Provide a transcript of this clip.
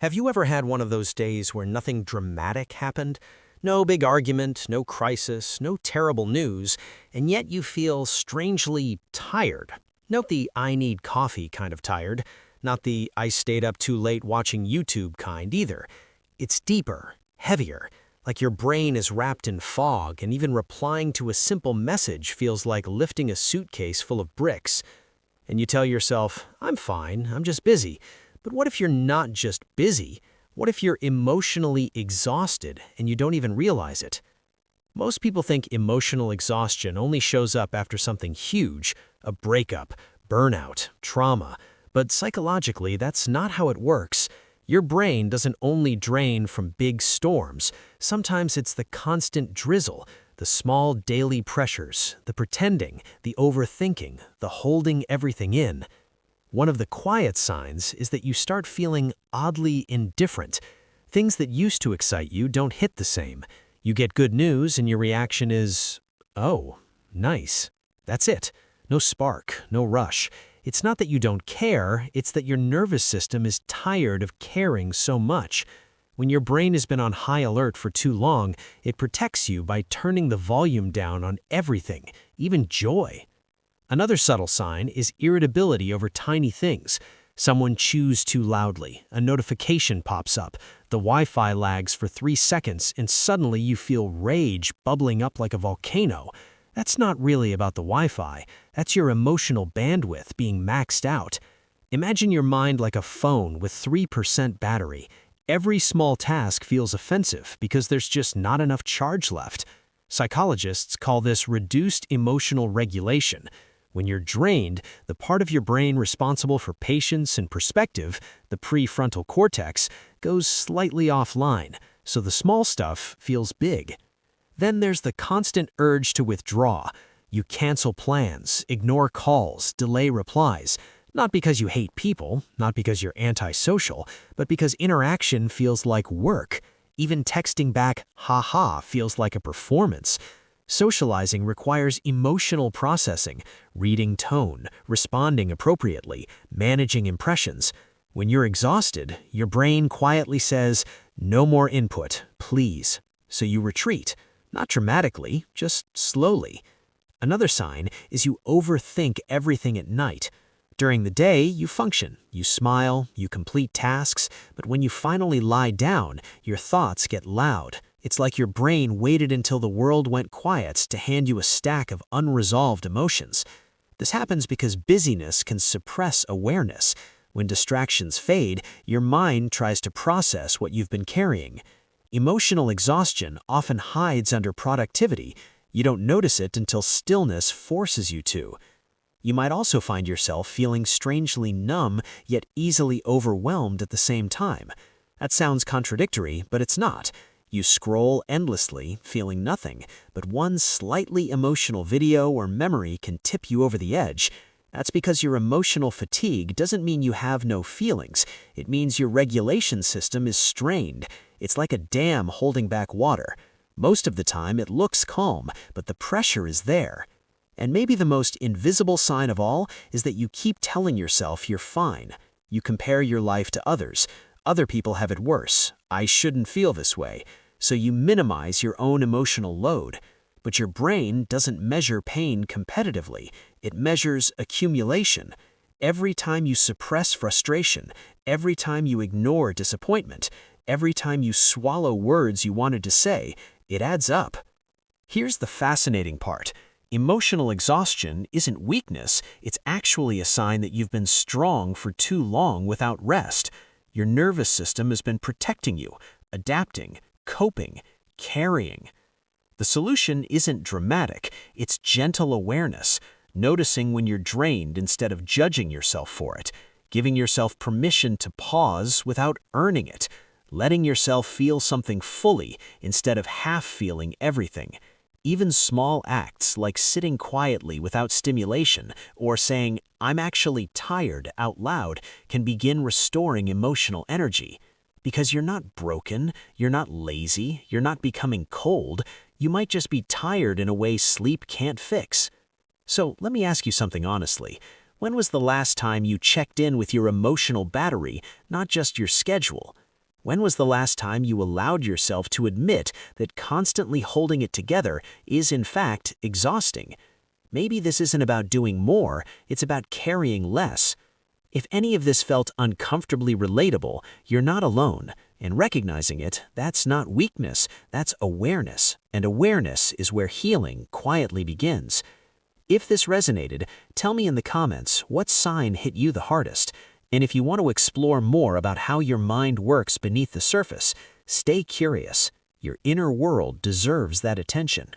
Have you ever had one of those days where nothing dramatic happened? No big argument, no crisis, no terrible news, and yet you feel strangely tired. Note the I need coffee kind of tired, not the I stayed up too late watching YouTube kind either. It's deeper, heavier, like your brain is wrapped in fog, and even replying to a simple message feels like lifting a suitcase full of bricks. And you tell yourself, I'm fine, I'm just busy. But what if you're not just busy? What if you're emotionally exhausted and you don't even realize it? Most people think emotional exhaustion only shows up after something huge, a breakup, burnout, trauma. But psychologically, that's not how it works. Your brain doesn't only drain from big storms. Sometimes it's the constant drizzle, the small daily pressures, the pretending, the overthinking, the holding everything in. One of the quiet signs is that you start feeling oddly indifferent. Things that used to excite you don't hit the same. You get good news and your reaction is, oh, nice. That's it. No spark, no rush. It's not that you don't care, it's that your nervous system is tired of caring so much. When your brain has been on high alert for too long, it protects you by turning the volume down on everything, even joy. Another subtle sign is irritability over tiny things. Someone chews too loudly, a notification pops up, the Wi-Fi lags for 3 seconds, and suddenly you feel rage bubbling up like a volcano. That's not really about the Wi-Fi, that's your emotional bandwidth being maxed out. Imagine your mind like a phone with 3% battery. Every small task feels offensive because there's just not enough charge left. Psychologists call this reduced emotional regulation. When you're drained, the part of your brain responsible for patience and perspective, the prefrontal cortex, goes slightly offline, so the small stuff feels big. Then there's the constant urge to withdraw. You cancel plans, ignore calls, delay replies, not because you hate people, not because you're antisocial, but because interaction feels like work. Even texting back, haha, feels like a performance. Socializing requires emotional processing, reading tone, responding appropriately, managing impressions. When you're exhausted, your brain quietly says, no more input, please. So you retreat, not dramatically, just slowly. Another sign is you overthink everything at night. During the day, you function, you smile, you complete tasks, but when you finally lie down, your thoughts get loud. It's like your brain waited until the world went quiet to hand you a stack of unresolved emotions. This happens because busyness can suppress awareness. When distractions fade, your mind tries to process what you've been carrying. Emotional exhaustion often hides under productivity. You don't notice it until stillness forces you to. You might also find yourself feeling strangely numb yet easily overwhelmed at the same time. That sounds contradictory, but it's not. You scroll endlessly, feeling nothing, but one slightly emotional video or memory can tip you over the edge. That's because your emotional fatigue doesn't mean you have no feelings. It means your regulation system is strained. It's like a dam holding back water. Most of the time it looks calm, but the pressure is there. And maybe the most invisible sign of all is that you keep telling yourself you're fine. You compare your life to others. Other people have it worse. I shouldn't feel this way. So you minimize your own emotional load. But your brain doesn't measure pain competitively. It measures accumulation. Every time you suppress frustration, every time you ignore disappointment, every time you swallow words you wanted to say, it adds up. Here's the fascinating part. Emotional exhaustion isn't weakness. It's actually a sign that you've been strong for too long without rest. Your nervous system has been protecting you, adapting, coping, carrying. The solution isn't dramatic, it's gentle awareness, noticing when you're drained instead of judging yourself for it, giving yourself permission to pause without earning it, letting yourself feel something fully instead of half feeling everything. Even small acts like sitting quietly without stimulation or saying, I'm actually tired out loud can begin restoring emotional energy. Because you're not broken, you're not lazy, you're not becoming cold, you might just be tired in a way sleep can't fix. So let me ask you something honestly. When was the last time you checked in with your emotional battery, not just your schedule? When was the last time you allowed yourself to admit that constantly holding it together is, in fact, exhausting? Maybe this isn't about doing more, it's about carrying less. If any of this felt uncomfortably relatable, you're not alone. And recognizing it, that's not weakness, that's awareness. And awareness is where healing quietly begins. If this resonated, tell me in the comments what sign hit you the hardest. And if you want to explore more about how your mind works beneath the surface, stay curious. Your inner world deserves that attention.